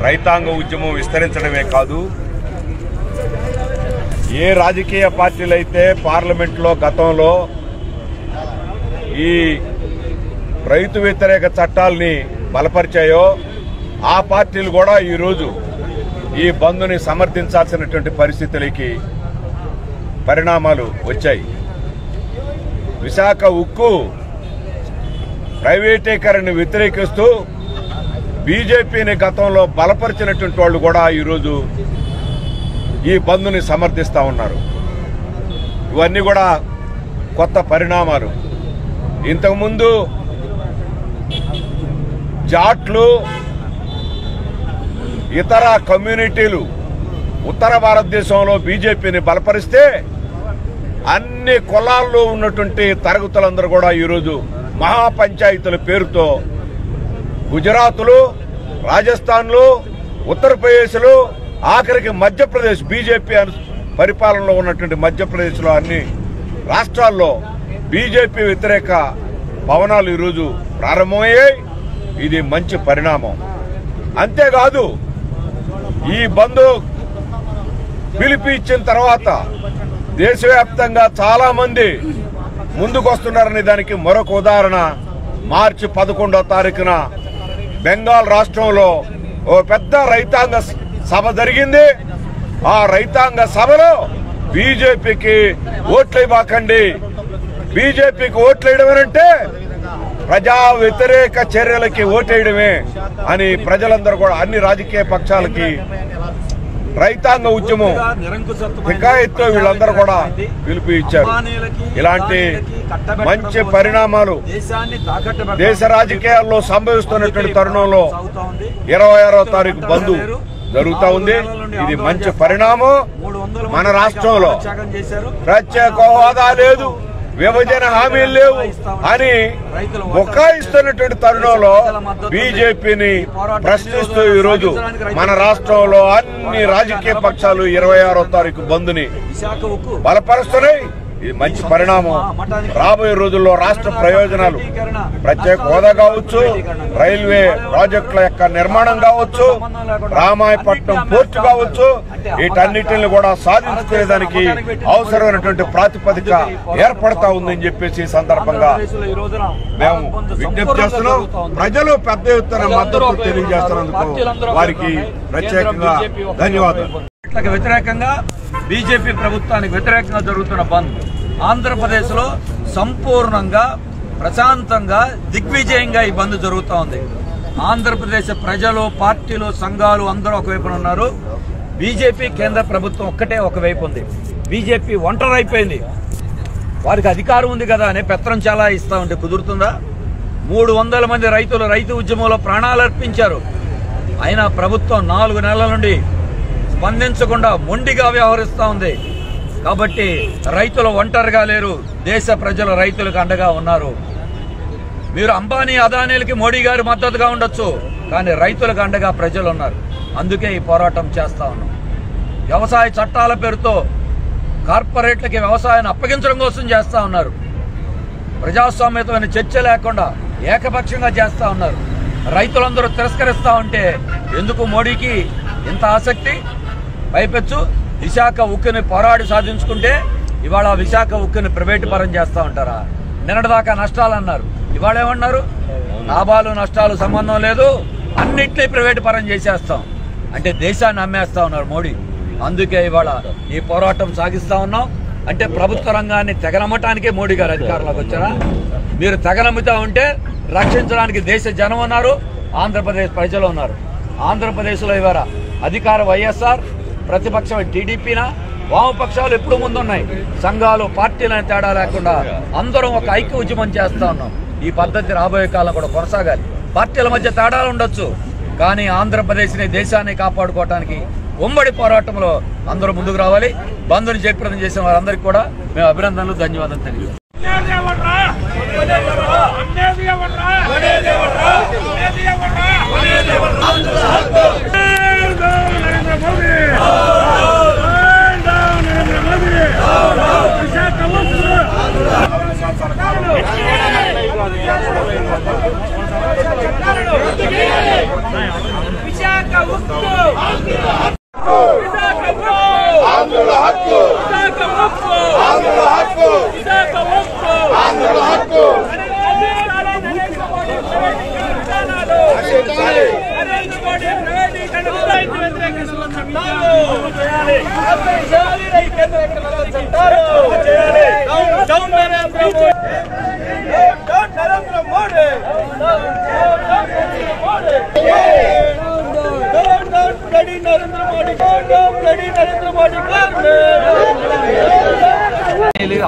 రైతాంగ ఉద్యమం విస్తరించడమే కాదు, ఏ రాజకీయ పార్టీలైతే పార్లమెంట్లో గతంలో ఈ రైతు వ్యతిరేక చట్టాలని బలపరిచాయో ఆ పార్టీలు కూడా ఈరోజు ఈ బంద్ని సమర్థించాల్సినటువంటి పరిస్థితులకి పరిణామాలు వచ్చాయి. విశాఖ ఉక్కు ప్రైవేటీకరణను వ్యతిరేకిస్తూ బీజేపీని గతంలో బలపరిచినటువంటి వాళ్ళు కూడా ఈరోజు ఈ బంద్ని సమర్థిస్తూ ఉన్నారు. ఇవన్నీ కూడా కొత్త పరిణామాలు. ఇంతకుముందు జాట్లు, ఇతర కమ్యూనిటీలు ఉత్తర భారతదేశంలో బీజేపీని బలపరిస్తే అన్ని కులాల్లో ఉన్నటువంటి తరగతులందరూ కూడా ఈరోజు మహాపంచాయతీల పేరుతో గుజరాత్లు, రాజస్థాన్లు, ఉత్తరప్రదేశ్లు, ఆఖరికి మధ్యప్రదేశ్ బీజేపీ పరిపాలనలో ఉన్నటువంటి మధ్యప్రదేశ్లో అన్ని రాష్ట్రాల్లో బీజేపీ వ్యతిరేక పవనాలు ఈరోజు ప్రారంభమయ్యాయి. ఇది మంచి పరిణామం. అంతేకాదు, ఈ బంద్ పిలుపు ఇచ్చిన తర్వాత దేశవ్యాప్తంగా చాలా మంది ముందుకొస్తున్నారనే దానికి మరొక ఉదాహరణ మార్చి 11వ తారీఖున బెంగాల్ రాష్ట్రంలో ఓ పెద్ద రైతాంగ సభ జరిగింది. ఆ రైతాంగ సభలో బీజేపీకి ఓట్లేయబాకండి, బీజేపీకి ఓట్లేయడమేనంటే ప్రజా వ్యతిరేక చర్యలకి ఓటేయడమే అని ప్రజలందరూ కూడా అన్ని రాజకీయ పక్షాలకి రైతాంగ ఉద్యమం హికాయత్తో వీళ్ళందరూ కూడా పిలుపు ఇచ్చారు. ఇలాంటి మంచి పరిణామాలు దేశ రాజకీయాల్లో సంభవిస్తున్నటువంటి తరుణంలో 26వ తారీఖు బంద్ జరుగుతూ ఉంది. ఇది మంచి పరిణామం. మన రాష్ట్రంలో ప్రత్యేక హోదా లేదు, విభజన హామీలు లేవు అని బుకాయిస్తున్నటువంటి తరుణంలో బీజేపీని ప్రశ్నిస్తూ ఈరోజు మన రాష్ట్రంలో అన్ని రాజకీయ పక్షాలు 26వ తారీఖు బంద్ని బలపరుస్తున్నాయి. ఇది మంచి పరిణామం. రాబోయే రోజుల్లో రాష్ట్ర ప్రయోజనాలు, ప్రత్యేక హోదా కావచ్చు, రైల్వే ప్రాజెక్టుల యొక్క నిర్మాణం కావచ్చు, రామాయపట్నం పోర్టు కావచ్చు, వీటన్నిటిని కూడా సాధించుకునేదానికి అవసరమైనటువంటి ప్రాతిపదిక ఏర్పడతా ఉందని చెప్పేసి సందర్భంగా మేము విజ్ఞప్తి చేస్తున్నాం. ప్రజలు పెద్ద ఎత్తున మద్దతు తెలియజేస్తున్నందుకు వారికి ప్రత్యేకంగా ధన్యవాదాలు. వ్యతిరేకంగా బీజేపీ ప్రభుత్వానికి వ్యతిరేకంగా జరుగుతున్న బంద్ ఆంధ్రప్రదేశ్లో సంపూర్ణంగా ప్రశాంతంగా దిగ్విజయంగా ఈ బంద్ జరుగుతూ ఉంది. ఆంధ్రప్రదేశ్ ప్రజలు, పార్టీలు, సంఘాలు అందరూ ఒకవైపున ఉన్నారు. బీజేపీ కేంద్ర ప్రభుత్వం ఒక్కటే ఒకవైపు ఉంది. బీజేపీ ఒంటరి అయిపోయింది. వారికి అధికారం ఉంది కదా అని పెత్తనం చాలా ఇస్తా ఉంటే కుదురుతుందా? 300 మంది రైతులు రైతు ఉద్యమంలో ప్రాణాలు అర్పించారు. అయినా ప్రభుత్వం 4 నెలల నుండి స్పందించకుండా మొండిగా వ్యవహరిస్తూ ఉంది. కాబట్టి రైతులు ఒంటరిగా లేరు, దేశ ప్రజలు రైతులకు అండగా ఉన్నారు. మీరు అంబానీ, అదానీలకి మోడీ గారు మద్దతుగా ఉండొచ్చు, కానీ రైతులకు అండగా ప్రజలు ఉన్నారు. అందుకే ఈ పోరాటం చేస్తా ఉన్నాం. వ్యవసాయ చట్టాల పేరుతో కార్పొరేట్లకి వ్యవసాయాన్ని అప్పగించడం కోసం చేస్తా ఉన్నారు. ప్రజాస్వామ్యతమైన చర్చ లేకుండా ఏకపక్షంగా చేస్తా ఉన్నారు. రైతులందరూ తిరస్కరిస్తా ఉంటే ఎందుకు మోడీకి ఇంత ఆసక్తి? పైపెచ్చు విశాఖ ఉక్కుని పోరాడి సాధించుకుంటే ఇవాళ విశాఖ ఉక్కుని ప్రైవేటు పరం చేస్తూ ఉంటారా? నిన్నటిదాకా నష్టాలు అన్నారు, ఇవాళ ఏమన్నారు? లాభాలు నష్టాలు సంబంధం లేదు, అన్నింటినీ ప్రైవేటు పరం చేసేస్తాం అంటే దేశాన్ని అమ్మేస్తా ఉన్నారు మోడీ. అందుకే ఇవాళ ఈ పోరాటం సాగిస్తా ఉన్నాం. అంటే ప్రభుత్వ రంగాన్ని తెగనమ్మటానికే మోడీ గారు అధికారంలోకి వచ్చారా? మీరు తెగనమ్ముతా ఉంటే రక్షించడానికి దేశ జనం ఉన్నారు, ఆంధ్రప్రదేశ్ ప్రజలు ఉన్నారు. ఆంధ్రప్రదేశ్లో ఇవాళ అధికార వైఎస్ఆర్, ప్రతిపక్షం టీడీపీనా, వామపక్షాలు ఎప్పుడు ముందున్నాయి. సంఘాలు, పార్టీలను తేడా లేకుండా అందరం ఒక ఐక్య ఉద్యమం చేస్తా ఉన్నాం. ఈ పద్ధతి రాబోయే కాలం కూడా కొనసాగాలి. పార్టీల మధ్య తేడాలు ఉండొచ్చు, కానీ ఆంధ్రప్రదేశ్ని, దేశాన్ని కాపాడుకోవడానికి ఉమ్మడి పోరాటంలో అందరూ ముందుకు రావాలి. బంద్ను జయప్రదం చేసిన వారందరికీ కూడా మేము అభినందనలు, ధన్యవాదాలు తెలియజేస్తాం. Visakhapatnam విశాఖ ఉక్కు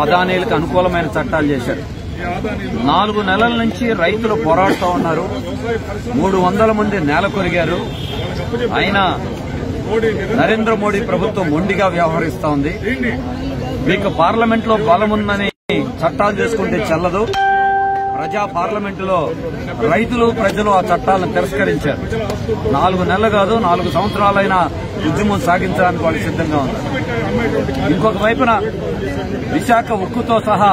అదానీలకు అనుకూలమైన చట్టాలు చేశారు. 4 నెలల నుంచి రైతులు పోరాడుతూ ఉన్నారు. 300 మంది నేల కొరిగారు. అయినా నరేంద్ర మోడీ ప్రభుత్వం మొండిగా వ్యవహరిస్తూ ఉంది. మీకు పార్లమెంట్ లో బలముందని చట్టాలు చేసుకుంటే చెల్లదు. ప్రజా పార్లమెంటులో రైతులు ప్రజలు ఆ చట్టాలను తిరస్కరించారు. 4 నెలలు కాదు 4 సంవత్సరాలైనా ఉద్యమం సాగించడానికి వాళ్ళు సిద్ధంగా ఉన్నారు. ఇంకొక వైపున విశాఖ ఉక్కుతో సహా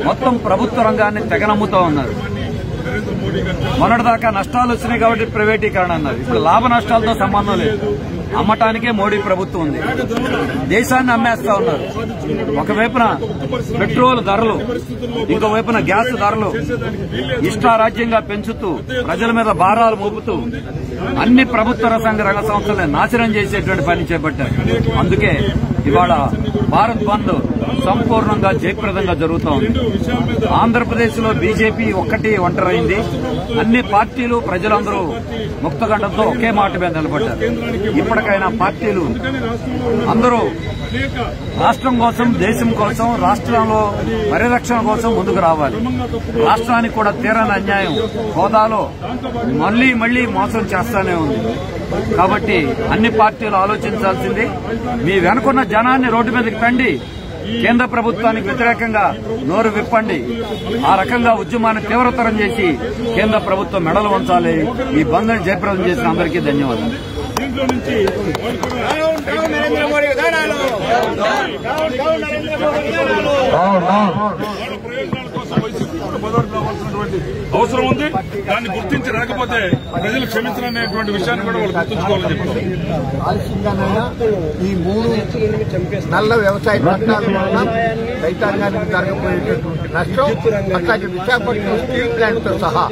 మొత్తం ప్రభుత్వ రంగాన్ని తెగనమ్ముతూ ఉన్నారు. మొన్నటిదాకా నష్టాలు వచ్చినాయి కాబట్టి ప్రైవేటీకరణ అన్నారు. ఇప్పుడు లాభ నష్టాలతో సంబంధం లేదు. అమ్మటానికే మోడీ ప్రభుత్వం ఉంది. దేశాన్ని అమ్మేస్తా ఉన్నారు. ఒకవైపున పెట్రోల్ ధరలు, ఇంకోవైపున గ్యాస్ ధరలు ఇష్టారాజ్యంగా పెంచుతూ ప్రజల మీద భారాలు మోపుతూ అన్ని ప్రభుత్వ రంగ సంస్థలను నాశనం చేసేటువంటి పని చేపట్టారు. అందుకే ఇవాళ భారత్ బంద్ సంపూర్ణంగా జయప్రదంగా జరుగుతోంది. ఆంధ్రప్రదేశ్ లో బీజేపీ ఒంటరైంది. అన్ని పార్టీలు ప్రజలందరూ ముక్తగండంతో ఒకే మాట మీద నిలబడ్డారు. ఇప్పటికైనా పార్టీలు అందరూ రాష్ట్రం కోసం, దేశం కోసం, రాష్ట్రంలో పరిరక్షణ కోసం ముందుకు రావాలి. రాష్ట్రానికి కూడా తీరని అన్యాయం హోదాలో మళ్లీ మోసం చేస్తానే ఉంది. కాబట్టి అన్ని పార్టీలు ఆలోచించాల్సింది, మీ వెనుకున్న జనాన్ని రోడ్డు మీదకి తండి, కేంద్ర ప్రభుత్వానికి వ్యతిరేకంగా నోరు విప్పండి. ఆ రకంగా ఉద్యమాన్ని తీవ్రతరం చేసి కేంద్ర ప్రభుత్వం మెడలు వంచాలి. ఈ బంద్ జయప్రదం చేసిన అందరికీ ధన్యవాదాలు. అవసరం ఉంది. దాన్ని గుర్తించి రాకపోతే ప్రజలు క్షమించాలనేటువంటి విషయాన్ని కూడా వాళ్ళు గుర్తుంచుకోవాలని చెప్పారు. ఆలస్యంగానైనా ఈ 3 నల్ల వ్యవసాయ చట్టాల వలన రైతాంగానికి జరగబోయేటటువంటి నష్టం, అట్లాగే విశాఖపట్నం స్టీల్ ప్లాంట్ తో సహా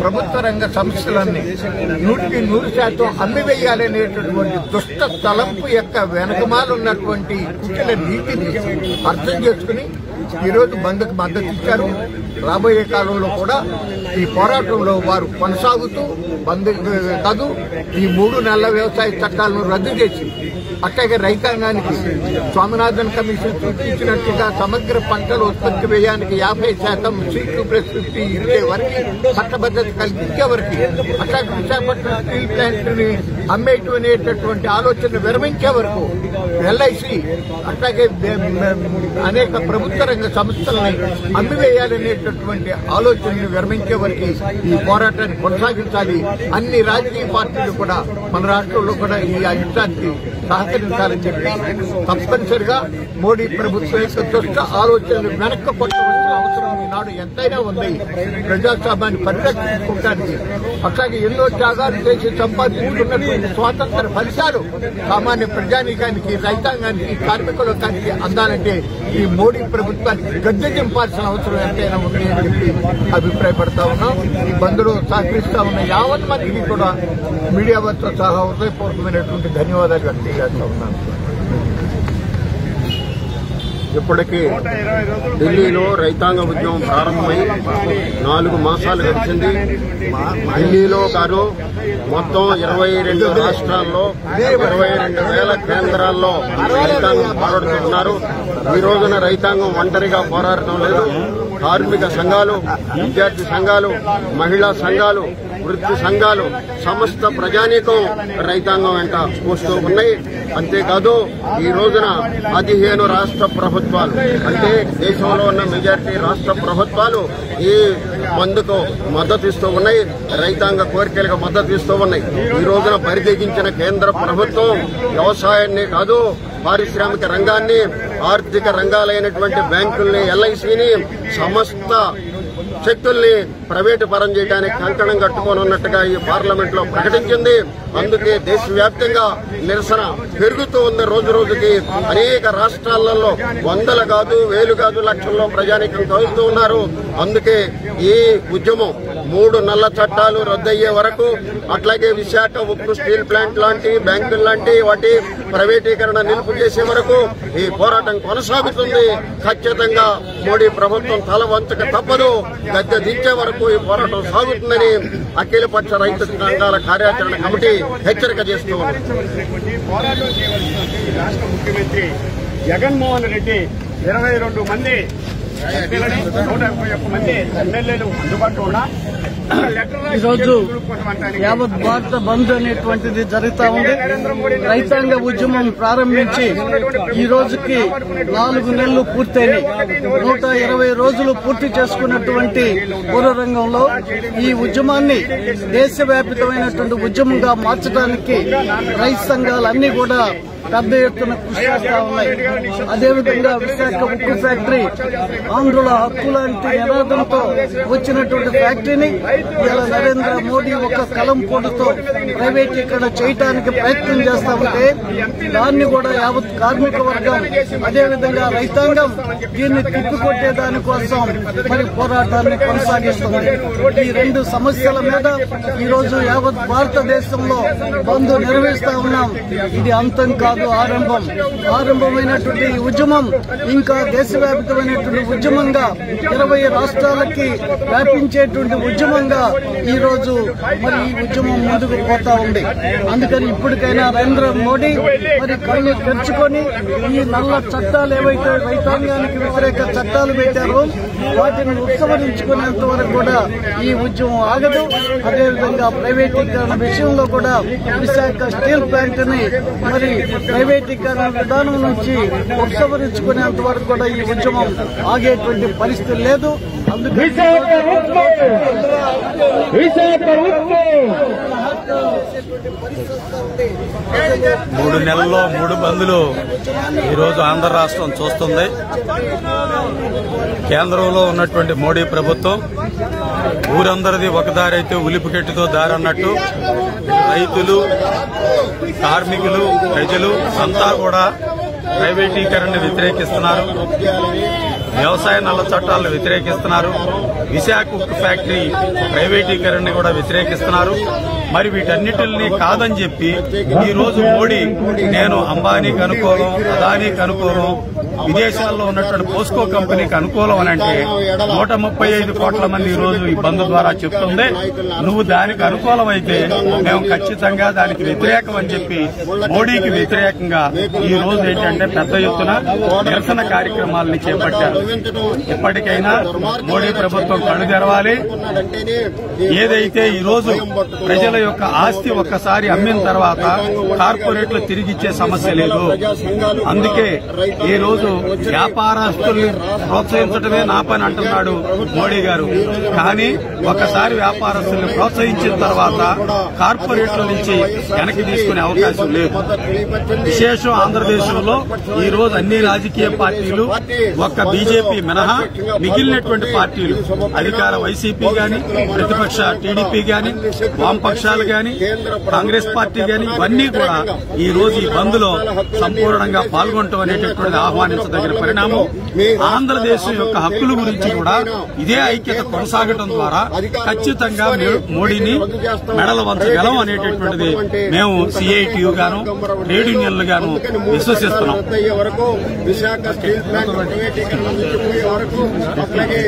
ప్రభుత్వ రంగ సంస్థలన్నీ 100% అమ్మివేయాలనేటటువంటి దుష్ట తలంపు యొక్క వెనకమాలున్నటువంటి కుటిల నీతిని అర్థం చేసుకుని ఈరోజు బంద్కు మద్దతు ఇచ్చారు. రాబోయే కాలంలో కూడా ఈ పోరాటంలో వారు కొనసాగుతూ బంద్ కాదు, ఈ 3 నల్ల వ్యవసాయ చట్టాలను రద్దు చేసి అట్లాగే రైతాంగానికి స్వామినాథన్ కమిషన్ సూచించినట్టుగా సమగ్ర పంటల ఉత్పత్తి వ్యయానికి 50% C2+50 ఇచ్చే వరకు చట్టబద్దత కల్పించే వరకు, అట్లాగే విశాఖపట్నం స్టీల్ ప్లాంట్ ని అమ్మేటటువంటి ఆలోచన విరమించే వరకు, ఎల్ఐసి అట్లాగే అనేక ప్రభుత్వ రంగ సంస్థలని అమ్మివేయాలనేటటువంటి ఆలోచనను విరమించే వరకు ఈ పోరాటాన్ని కొనసాగించాలి. అన్ని రాజకీయ పార్టీలు కూడా మన రాష్ట్రంలో కూడా ఈ అయుద్ధానికి సహకరించాలని చెప్పి తప్పనిసరిగా మోడీ ప్రభుత్వం యొక్క దుష్ట ఆలోచనలు వెనక్కి కొట్టవలసిన అవసరం ఈనాడు ఎంతైనా ఉంది. ప్రజాస్వామ్యాన్ని పరిరక్షించుకోవడానికి, అట్లాగే ఎన్నో త్యాగాలు చేసి సంపాదించుకున్నటువంటి స్వాతంత్ర ఫలితాలు సామాన్య ప్రజానీకానికి, రైతాంగానికి, కార్మిక లోకానికి అందాలంటే ఈ మోడీ ప్రభుత్వానికి గద్దె దింపాల్సిన అవసరం ఎంతైనా ఉంది అని చెప్పి అభిప్రాయపడతా ఉన్నాం. ఈ బంద్లో సహకరిస్తా ఉన్న 50 మందికి కూడా మీడియా వారితో సహా హృదయపూర్వకమైనటువంటి ధన్యవాదాలు వ్యక్తం చేస్తా ఉన్నాను. ఇప్పటికీ ఢిల్లీలో రైతాంగ ఉద్యమం ప్రారంభమై 4 మాసాలు గడిచింది. ఢిల్లీలో కాదు, మొత్తం 22 రాష్ట్రాల్లో 22,000 కేంద్రాల్లో రైతాంగం పోరాడుతున్నారు. ఈ రోజున రైతాంగం ఒంటరిగా పోరాడటం లేదు. కార్మిక సంఘాలు, విద్యార్థి సంఘాలు, మహిళా సంఘాలు, వృత్తి సంఘాలు, సమస్త ప్రజానీకం రైతాంగం వెంట వస్తూ ఉన్నాయి. అంతేకాదు ఈ రోజున 15 రాష్ట్ర ప్రభుత్వాలు, అంటే దేశంలో ఉన్న మెజారిటీ రాష్ట్ర ప్రభుత్వాలు ఈ బంద్కు మద్దతు ఇస్తూ ఉన్నాయి. రైతాంగ కోరికలకు మద్దతు ఇస్తూ ఉన్నాయి. ఈ రోజున పరితెగించిన కేంద్ర ప్రభుత్వం వ్యవసాయాన్ని కాదు, పారిశ్రామిక రంగాన్ని, ఆర్థిక రంగాలైనటువంటి బ్యాంకుల్ని, ఎల్ఐసిని, సమస్త శక్తుల్ని ప్రైవేటు పరం చేయడానికి కంకణం కట్టుకొని ఉన్నట్టుగా ఈ పార్లమెంట్ లో ప్రకటించింది. అందుకే దేశవ్యాప్తంగా నిరసన పెరుగుతూ ఉంది. రోజు రోజుకి అనేక రాష్ట్రాలలో వందలు కాదు, వేలు కాదు, లక్షల్లో ప్రజానికం కలుస్తూ ఉన్నారు. అందుకే ఈ ఉద్యమం 3 నల్ల చట్టాలు రద్దయ్యే వరకు, అట్లాగే విశాఖ ఉక్కు స్టీల్ ప్లాంట్ లాంటి, బ్యాంకులు లాంటి వాటి ప్రైవేటీకరణ నిలుపు చేసే వరకు ఈ పోరాటం కొనసాగుతుంది. ఖచ్చితంగా మోడీ ప్రభుత్వం తల వంచక తప్పదు. గద్దె దించే వరకు ఈ పోరాటం సాగుతుందని అఖిలపక్ష రైతు సంఘాల కార్యాచరణ కమిటీ హెచ్చరిక చేస్తూ ఉంది. రాష్ట్ర ముఖ్యమంత్రి జగన్మోహన్ రెడ్డి 22 మంది 151 మంది ఎమ్మెల్యేలు అందుబాటులో ఉన్న ఈరోజు యావత్ భారత బంద్ అనేటువంటిది జరుగుతా ఉంది. రైతాంగ ఉద్యమం ప్రారంభించి ఈ రోజుకి 4 నెలలు పూర్తయినాయి. 120 రోజులు పూర్తి చేసుకున్నటువంటి పూర్వరంగంలో ఈ ఉద్యమాన్ని దేశవ్యాప్తమైనటువంటి ఉద్యమంగా మార్చడానికి రైతు సంఘాలన్నీ కూడా పెద్ద ఎత్తున కృషి చేస్తా ఉన్నాయి. అదేవిధంగా విశాఖ ఉక్కు ఫ్యాక్టరీ ఆంధ్రుల హక్కు లాంటి నినాదంతో వచ్చినటువంటి ఫ్యాక్టరీని ఇలా నరేంద్ర మోడీ ఒక కలం పోటుతో ప్రైవేటీకరణ చేయడానికి ప్రయత్నం చేస్తా ఉంటే దాన్ని కూడా యావత్ కార్మిక వర్గం అదేవిధంగా రైతాంగం దీన్ని తిప్పికొట్టే దానికోసం మరి పోరాటాన్ని కొనసాగిస్తుంది. ఈ 2 సమస్యల మీద ఈ రోజు యావత్ భారతదేశంలో బంద్ నిర్వహిస్తా ఉన్నాం. ఇది అంతం కాదు, ఆరంభమైనటువంటి ఈ ఉద్యమం ఇంకా దేశవ్యాప్తమైనటువంటి ఉద్యమంగా 20 రాష్ట్రాలకి వ్యాపించేటువంటి ఉద్యమంగా ఈ రోజు మరి ఈ ఉద్యమం ముందుకు పోతా ఉంది. అందుకని ఇప్పటికైనా నరేంద్ర మోడీ మరి కళ్ళు తెరుచుకొని ఈ నల్ల చట్టాలు ఏవైతే రైతాంగానికి వ్యతిరేక చట్టాలు పెట్టారో వాటిని ఉపసంహరించుకునేంత వరకు కూడా ఈ ఉద్యమం ఆగదు. అదేవిధంగా ప్రైవేటీకరణ విషయంలో కూడా విశాఖ స్టీల్ ప్లాంట్ ని మరి ప్రైవేటీకరణ విధానం నుంచి ఉపసంహరించుకునేంత వరకు కూడా ఈ ఉద్యమం ఆగేటువంటి పరిస్థితి లేదు. అందుకే 3 నెలల్లో 3 బంద్లు ఈరోజు ఆంధ్ర రాష్ట్రం చూస్తుంది. కేంద్రంలో ఉన్నటువంటి మోడీ ప్రభుత్వం ఊరందరిది ఒక దారి అయితే ఉలిపికెట్టుతో దారి అన్నట్టు రైతులు, కార్మికులు, ప్రజలు అంతా కూడా ప్రైవేటీకరణను వ్యతిరేకిస్తున్నారు. వ్యవసాయ నల్ల చట్టాలను వ్యతిరేకిస్తున్నారు. విశాఖ ఉక్కు ఫ్యాక్టరీ ప్రైవేటీకరణని కూడా వ్యతిరేకిస్తున్నారు. మరి వీటన్నిటిని కాదని చెప్పి ఈ రోజు మోడీ నేను అంబానీకి అనుకూలం, అదానీకి అనుకూలం, విదేశాల్లో ఉన్నటువంటి పోస్కో కంపెనీకి అనుకూలం అని అంటే 135 కోట్ల మంది ఈ రోజు ఈ బంద్ ద్వారా చెప్తుంది. నువ్వు దానికి అనుకూలం అయితే మేము ఖచ్చితంగా దానికి వ్యతిరేకం అని చెప్పి మోడీకి వ్యతిరేకంగా ఈ రోజు ఏంటంటే పెద్ద ఎత్తున నిరసన కార్యక్రమాలని చేపట్టారు. ఇప్పటికైనా మోడీ ప్రభుత్వం కళ్ళు తెరవాలి. ఏదైతే ఈ రోజు ప్రజల యొక్క ఆస్తి ఒక్కసారి అమ్మిన తర్వాత కార్పొరేట్లు తిరిగిచ్చే సమస్య లేదు. అందుకే ఈ రోజు వ్యాపారస్తుల్ని ప్రోత్సహించడమే నా పని అంటున్నాడు మోడీ గారు. కానీ ఒకసారి వ్యాపారస్తుల్ని ప్రోత్సహించిన తర్వాత కార్పొరేట్ల నుంచి వెనక్కి తీసుకునే అవకాశం లేదు. విశేషం ఆంధ్రదేశంలో ఈ రోజు అన్ని రాజకీయ పార్టీలు ఒక్క బీజేపీ మినహా మిగిలినటువంటి పార్టీలు అధికార వైసీపీ గాని, ప్రతిపక్ష టీడీపీ గాని, వామపక్షాలు గాని, కాంగ్రెస్ పార్టీ గాని ఇవన్నీ కూడా ఈ రోజు ఈ బంద్ లో సంపూర్ణంగా పాల్గొనడం అనేటటువంటి ఆహ్వానించదగిన పరిణామం. ఆంధ్రదేశం యొక్క హక్కుల గురించి కూడా ఇదే ఐక్యత కొనసాగడం ద్వారా ఖచ్చితంగా మోడీని మెడలు వంచగలం అనేటటువంటిది మేము సిఐటియు గాను ట్రేడ్ యూనియన్లు గాను విశ్వసిస్తున్నాం. విశాఖ స్టీల్ ప్లాంట్ ప్రైవేటీకరణ నుంచి పోయే వరకు, అట్లాగే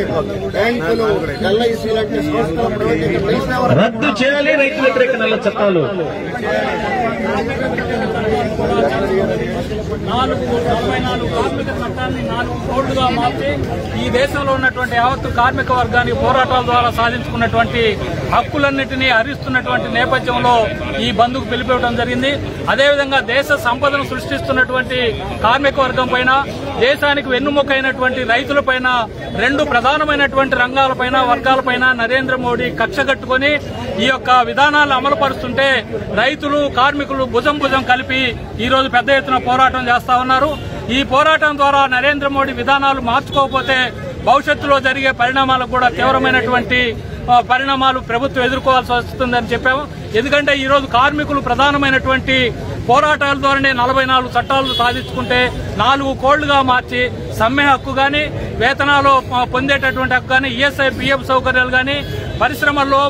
బ్యాంకులు, ఎల్ఐసి లాంటి సంస్థల ప్రైవేటీకరణ రద్దు చేయాలి. రైతు వ్యతిరేక నల్ల చట్టాలు 44 కార్మిక చట్టాన్ని 4 కోడ్లుగా మార్చి ఈ దేశంలో ఉన్నటువంటి యావత్తు కార్మిక వర్గాన్ని పోరాటాల ద్వారా సాధించుకున్నటువంటి హక్కులన్నింటినీ హరిస్తున్నటువంటి నేపథ్యంలో ఈ బంద్కు పిలిపివ్వడం జరిగింది. అదేవిధంగా దేశ సంపదను సృష్టిస్తున్నటువంటి కార్మిక వర్గం పైన, దేశానికి వెన్నుముకైనటువంటి రైతులపైన, 2 ప్రధానమైనటువంటి రంగాలపైన, వర్గాలపైన నరేంద్ర మోడీ కక్షగట్టుకుని ఈ యొక్క విధానాలు అమలు పరుస్తుంటే రైతులు, కార్మికులు భుజం కలిపి ఈ రోజు పెద్ద ఎత్తున పోరాటం చేస్తా ఉన్నారు. ఈ పోరాటం ద్వారా నరేంద్ర మోడీ విధానాలు మార్చుకోకపోతే భవిష్యత్తులో జరిగే పరిణామాలకు కూడా తీవ్రమైనటువంటి పరిణామాలు ప్రభుత్వం ఎదుర్కోవాల్సి వస్తుందని చెప్పాము. ఎందుకంటే ఈరోజు కార్మికులు ప్రధానమైనటువంటి పోరాటాల ద్వారానే 44 చట్టాలు సాధించుకుంటే 4 కోళ్లుగా మార్చి సమ్మె హక్కు గాని, వేతనాలు పొందేటటువంటి హక్కు గాని, ఈఎస్ఐ పిఎఫ్ సౌకర్యాలు గాని, పరిశ్రమల్లో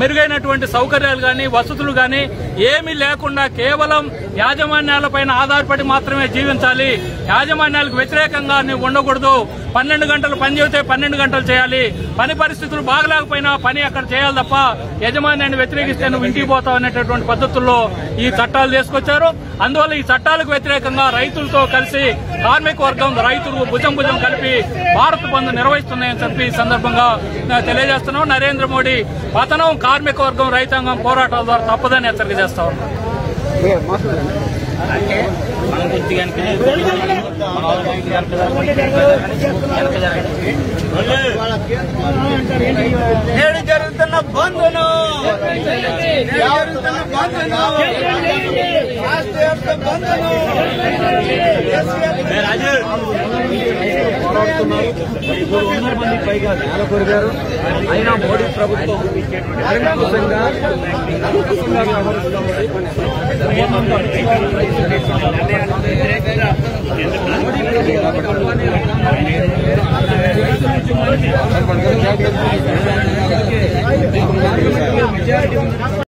మెరుగైనటువంటి సౌకర్యాలు గాని, వసతులు గాని ఏమీ లేకుండా కేవలం యాజమాన్యాలపైన ఆధారపడి మాత్రమే జీవించాలి. యాజమాన్యాలకు వ్యతిరేకంగా ఉండకూడదు. 12 గంటలు పని చేస్తే 12 గంటలు చేయాలి. పని పరిస్థితులు బాగలేకపోయినా పని అక్కడ చేయాలి తప్ప యజమాన్యాన్ని వ్యతిరేకిస్తే నువ్వు ఇంటికి పోతావు అనేటటువంటి పద్ధతుల్లో ఈ చట్టాలు తీసుకొచ్చారు. అందువల్ల ఈ చట్టాలకు వ్యతిరేకంగా రైతులతో కలిసి కార్మిక వర్గం రైతులు భుజం కలిపి భారత్ బంద్ నిర్వహిస్తున్నాయని చెప్పి ఈ సందర్భంగా తెలియజేస్తున్నాం. నరేంద్ర మోడీ పతనం కార్మిక వర్గం రైతాంగం పోరాటాల ద్వారా తప్పదని హెచ్చరిక చేస్తా ఉన్నాం. నేడు జరుగుతున్న బంద్ను పైగా నేల కొరిగారు. అయినా మోడీ ప్రభుత్వం వ్యతిరేకంగా